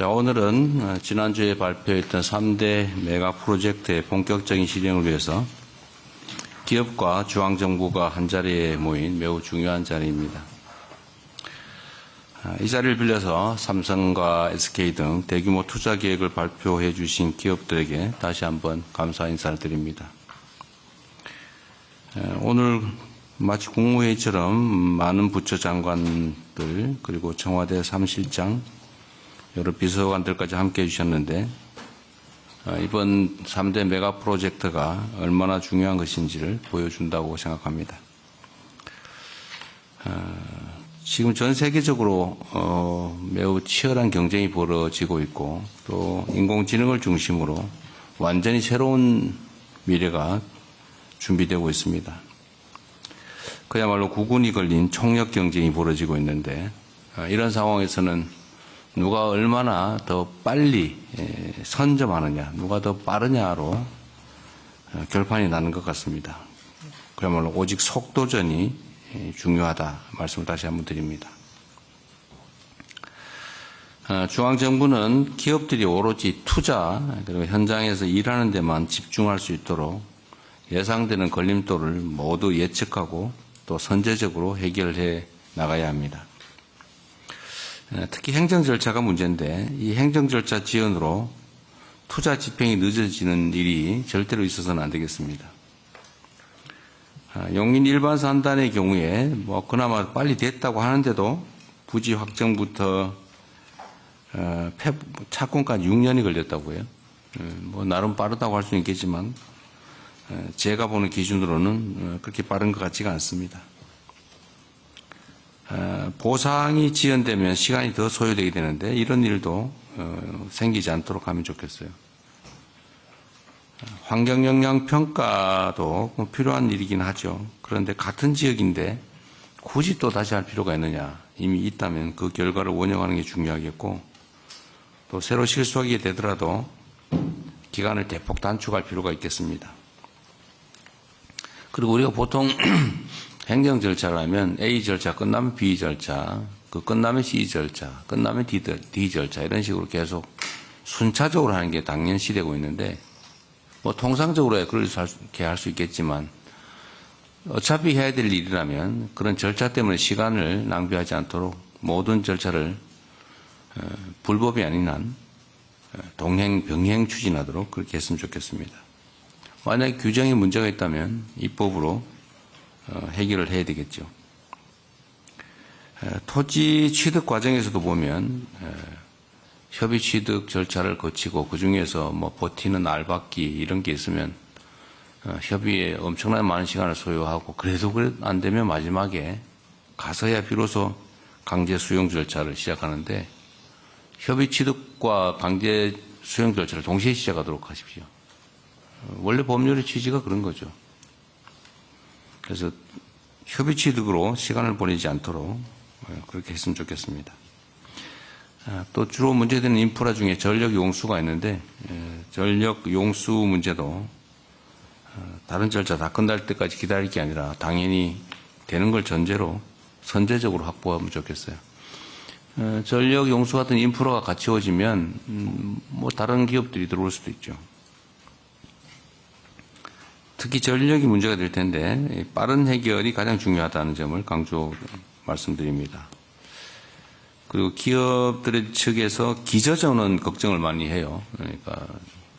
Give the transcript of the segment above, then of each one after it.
자, 오늘은 지난주에 발표했던 3대 메가 프로젝트의 본격적인 실행을 위해서 기업과 중앙정부가 한자리에 모인 매우 중요한 자리입니다. 이 자리를 빌려서 삼성과 SK 등 대규모 투자 계획을 발표해 주신 기업들에게 다시 한번 감사 인사를 드립니다. 오늘 마치 국무회의처럼 많은 부처 장관들 그리고 청와대 사무실장 여러 비서관들까지 함께해 주셨는데 이번 3대 메가 프로젝트가 얼마나 중요한 것인지를 보여준다고 생각합니다. 지금 전 세계적으로 매우 치열한 경쟁이 벌어지고 있고 또 인공지능을 중심으로 완전히 새로운 미래가 준비되고 있습니다. 그야말로 구군이 걸린 총력 경쟁이 벌어지고 있는데 이런 상황에서는 누가 얼마나 더 빨리 선점하느냐, 누가 더 빠르냐로 결판이 나는 것 같습니다. 그야말로 오직 속도전이 중요하다 말씀을 다시 한번 드립니다. 중앙정부는 기업들이 오로지 투자 그리고 현장에서 일하는 데만 집중할 수 있도록 예상되는 걸림돌을 모두 예측하고 또 선제적으로 해결해 나가야 합니다. 특히 행정 절차가 문제인데 이 행정 절차 지연으로 투자 집행이 늦어지는 일이 절대로 있어서는 안 되겠습니다. 용인 일반 산단의 경우에 그나마 빨리 됐다고 하는데도 부지 확정부터 착공까지 6년이 걸렸다고 해요. 나름 빠르다고 할 수는 있겠지만 제가 보는 기준으로는 그렇게 빠른 것 같지가 않습니다. 보상이 지연되면 시간이 더 소요되게 되는데 이런 일도 생기지 않도록 하면 좋겠어요. 환경영향평가도 필요한 일이긴 하죠. 그런데 같은 지역인데 굳이 또 다시 할 필요가 있느냐. 이미 있다면 그 결과를 원용하는 게 중요하겠고 또 새로 실수하게 되더라도 기간을 대폭 단축할 필요가 있겠습니다. 그리고 우리가 보통 행정 절차를 하면 A 절차 끝나면 B 절차, 그 끝나면 C 절차, 끝나면 D 절차 이런 식으로 계속 순차적으로 하는 게 당연시되고 있는데 통상적으로 그렇게 할 수 있겠지만 어차피 해야 될 일이라면 그런 절차 때문에 시간을 낭비하지 않도록 모든 절차를 불법이 아닌 한 병행 추진하도록 그렇게 했으면 좋겠습니다. 만약에 규정에 문제가 있다면 입법으로 해결을 해야 되겠죠. 토지 취득 과정에서도 보면 협의 취득 절차를 거치고 그중에서 버티는 알박기 이런 게 있으면 협의에 엄청나게 많은 시간을 소요하고 그래도 안 되면 마지막에 가서야 비로소 강제 수용 절차를 시작하는데 협의 취득과 강제 수용 절차를 동시에 시작하도록 하십시오. 원래 법률의 취지가 그런 거죠. 그래서 협의 취득으로 시간을 보내지 않도록 그렇게 했으면 좋겠습니다. 또 주로 문제되는 인프라 중에 전력 용수가 있는데 전력 용수 문제도 다른 절차 다 끝날 때까지 기다릴 게 아니라 당연히 되는 걸 전제로 선제적으로 확보하면 좋겠어요. 전력 용수 같은 인프라가 갖추어지면 다른 기업들이 들어올 수도 있죠. 특히 전력이 문제가 될 텐데 빠른 해결이 가장 중요하다는 점을 강조 말씀드립니다. 그리고 기업들의 측에서 기저전원 걱정을 많이 해요. 그러니까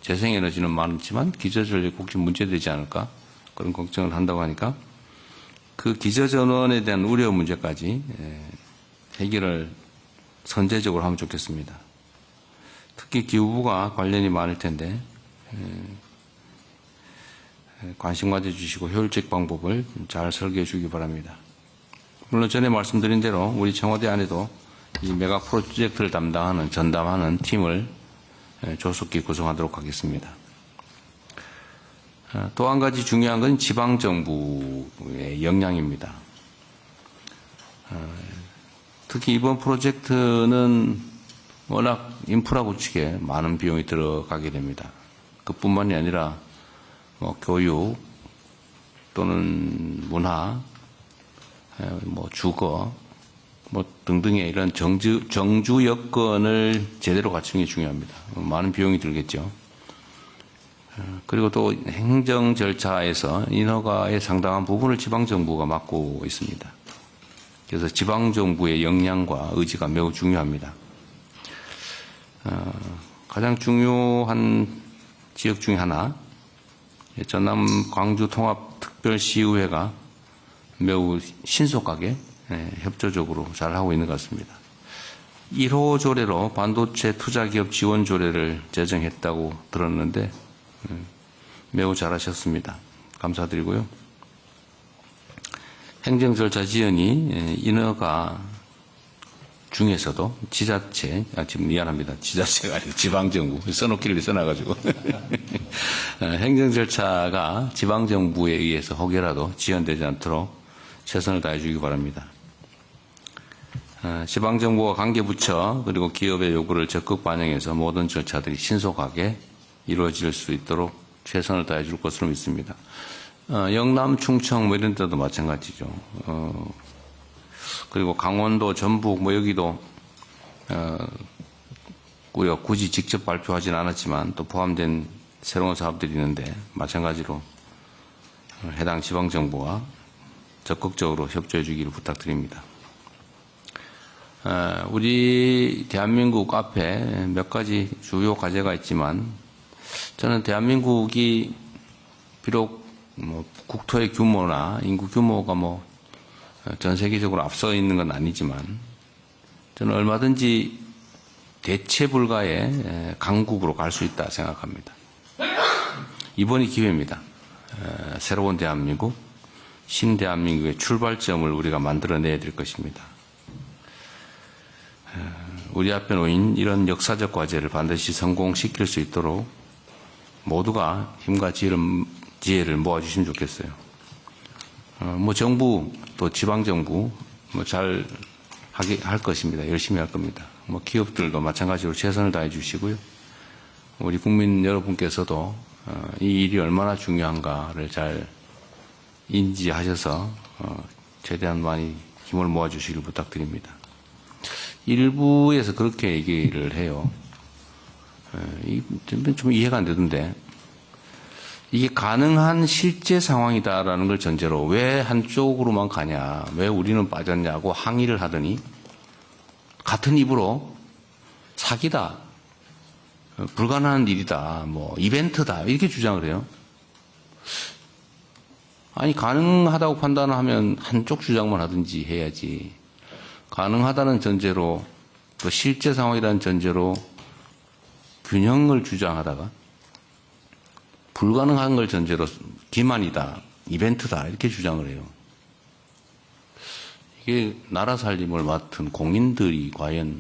재생에너지는 많지만 기저전력이 혹시 문제되지 않을까 그런 걱정을 한다고 하니까 그 기저전원에 대한 우려 문제까지 해결을 선제적으로 하면 좋겠습니다. 특히 기후부가 관련이 많을 텐데 관심 가져주시고 효율적 방법을 잘 설계해 주기 바랍니다. 물론 전에 말씀드린 대로 우리 청와대 안에도 이 메가 프로젝트를 전담하는 팀을 조속히 구성하도록 하겠습니다. 또 한 가지 중요한 건 지방정부의 역량입니다. 특히 이번 프로젝트는 워낙 인프라 구축에 많은 비용이 들어가게 됩니다. 그뿐만이 아니라 교육 또는 문화, 주거, 뭐 등등의 이런 정주 여건을 제대로 갖추는 게 중요합니다. 많은 비용이 들겠죠. 그리고 또 행정 절차에서 인허가의 상당한 부분을 지방정부가 맡고 있습니다. 그래서 지방정부의 역량과 의지가 매우 중요합니다. 가장 중요한 지역 중에 하나, 전남 광주 통합특별시의회가 매우 신속하게 협조적으로 잘 하고 있는 것 같습니다. 1호 조례로 반도체 투자기업 지원 조례를 제정했다고 들었는데 매우 잘하셨습니다. 감사드리고요. 행정 절차 지연이 인허가 중에서도 지자체, 지금 미안합니다. 지자체가 아니고 지방정부, 써놓기를 써놔가지고. 행정 절차가 지방정부에 의해서 혹여라도 지연되지 않도록 최선을 다해주기 바랍니다. 지방정부와 관계부처 그리고 기업의 요구를 적극 반영해서 모든 절차들이 신속하게 이루어질 수 있도록 최선을 다해줄 것으로 믿습니다. 영남, 충청 뭐 이런 데도 마찬가지죠. 그리고 강원도, 전북 뭐 여기도 굳이 직접 발표하지는 않았지만 또 포함된 새로운 사업들이 있는데 마찬가지로 해당 지방정부와 적극적으로 협조해 주기를 부탁드립니다. 우리 대한민국 앞에 몇 가지 주요 과제가 있지만 저는 대한민국이 비록 뭐 국토의 규모나 인구 규모가 뭐 전 세계적으로 앞서 있는 건 아니지만 저는 얼마든지 대체 불가의 강국으로 갈 수 있다 생각합니다. 이번이 기회입니다. 새로운 대한민국, 신대한민국의 출발점을 우리가 만들어내야 될 것입니다. 우리 앞에 놓인 이런 역사적 과제를 반드시 성공시킬 수 있도록 모두가 힘과 지혜를 모아주시면 좋겠어요. 뭐 정부 또 지방정부 뭐 잘 할 것입니다. 열심히 할 겁니다. 뭐 기업들도 마찬가지로 최선을 다해 주시고요. 우리 국민 여러분께서도 이 일이 얼마나 중요한가를 잘 인지하셔서 최대한 많이 힘을 모아 주시길 부탁드립니다. 일부에서 그렇게 얘기를 해요. 좀 이해가 안 되던데 이게 가능한 실제 상황이다라는 걸 전제로 왜 한쪽으로만 가냐, 왜 우리는 빠졌냐고 항의를 하더니 같은 입으로 사기다, 불가능한 일이다, 뭐 이벤트다 이렇게 주장을 해요. 아니 가능하다고 판단하면 한쪽 주장만 하든지 해야지. 가능하다는 전제로 또 실제 상황이라는 전제로 균형을 주장하다가 불가능한 걸 전제로 기만이다, 이벤트다 이렇게 주장을 해요. 이게 나라 살림을 맡은 공인들이 과연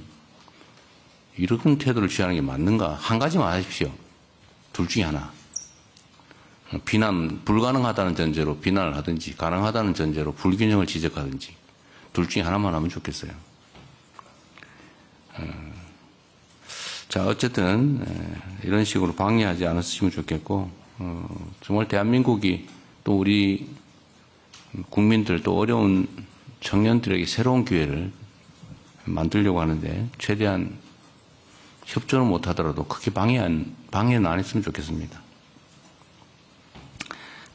이런 태도를 취하는 게 맞는가? 한 가지만 하십시오. 둘 중에 하나. 비난, 불가능하다는 전제로 비난을 하든지 가능하다는 전제로 불균형을 지적하든지 둘 중에 하나만 하면 좋겠어요. 자, 어쨌든 이런 식으로 방해하지 않았으면 좋겠고 정말 대한민국이 또 우리 국민들 또 어려운 청년들에게 새로운 기회를 만들려고 하는데 최대한 협조는 못하더라도 크게 방해는 안 했으면 좋겠습니다.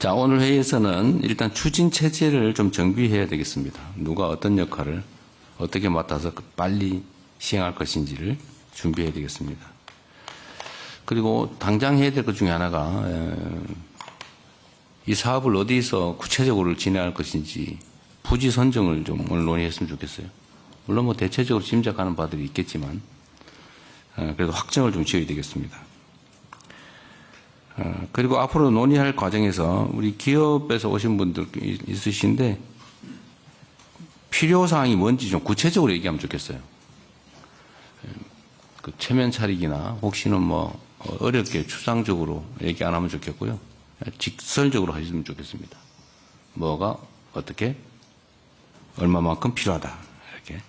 자, 오늘 회의에서는 일단 추진 체제를 좀 정비해야 되겠습니다. 누가 어떤 역할을 어떻게 맡아서 빨리 시행할 것인지를 준비해야 되겠습니다. 그리고 당장 해야 될 것 중에 하나가 이 사업을 어디서 구체적으로 진행할 것인지 부지 선정을 좀 오늘 논의했으면 좋겠어요. 물론 뭐 대체적으로 짐작하는 바들이 있겠지만 그래도 확정을 좀 지어야 되겠습니다. 그리고 앞으로 논의할 과정에서 우리 기업에서 오신 분들 있으신데 필요사항이 뭔지 좀 구체적으로 얘기하면 좋겠어요. 그 체면 차리기나 혹시는 뭐 어렵게 추상적으로 얘기 안 하면 좋겠고요. 직설적으로 하시면 좋겠습니다. 뭐가 어떻게 얼마만큼 필요하다 이렇게.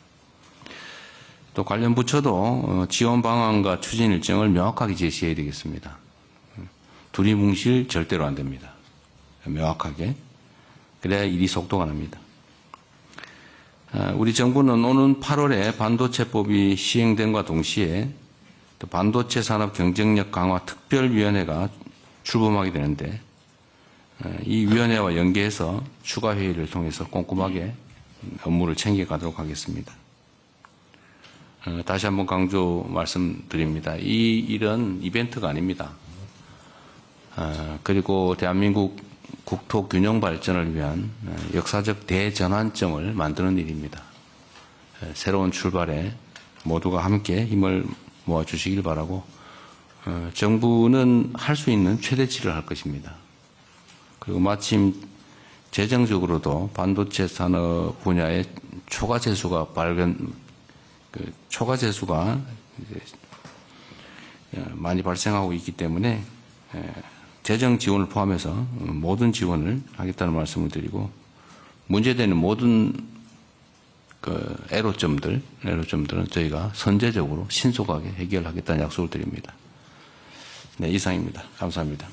또 관련 부처도 지원 방안과 추진 일정을 명확하게 제시해야 되겠습니다. 두리뭉실 절대로 안 됩니다. 명확하게. 그래야 일이 속도가 납니다. 우리 정부는 오는 8월에 반도체법이 시행됨과 동시에 또 반도체 산업 경쟁력 강화 특별위원회가 출범하게 되는데 이 위원회와 연계해서 추가 회의를 통해서 꼼꼼하게 업무를 챙겨가도록 하겠습니다. 다시 한번 강조 말씀드립니다. 이 일은 이벤트가 아닙니다. 그리고 대한민국 국토 균형 발전을 위한 역사적 대전환점을 만드는 일입니다. 새로운 출발에 모두가 함께 힘을 모아주시길 바라고 정부는 할 수 있는 최대치를 할 것입니다. 그리고 마침 재정적으로도 반도체 산업 분야의 초과 재수가 많이 발생하고 있기 때문에 재정 지원을 포함해서 모든 지원을 하겠다는 말씀을 드리고 문제되는 모든 애로점들은 저희가 선제적으로 신속하게 해결하겠다는 약속을 드립니다. 네, 이상입니다. 감사합니다.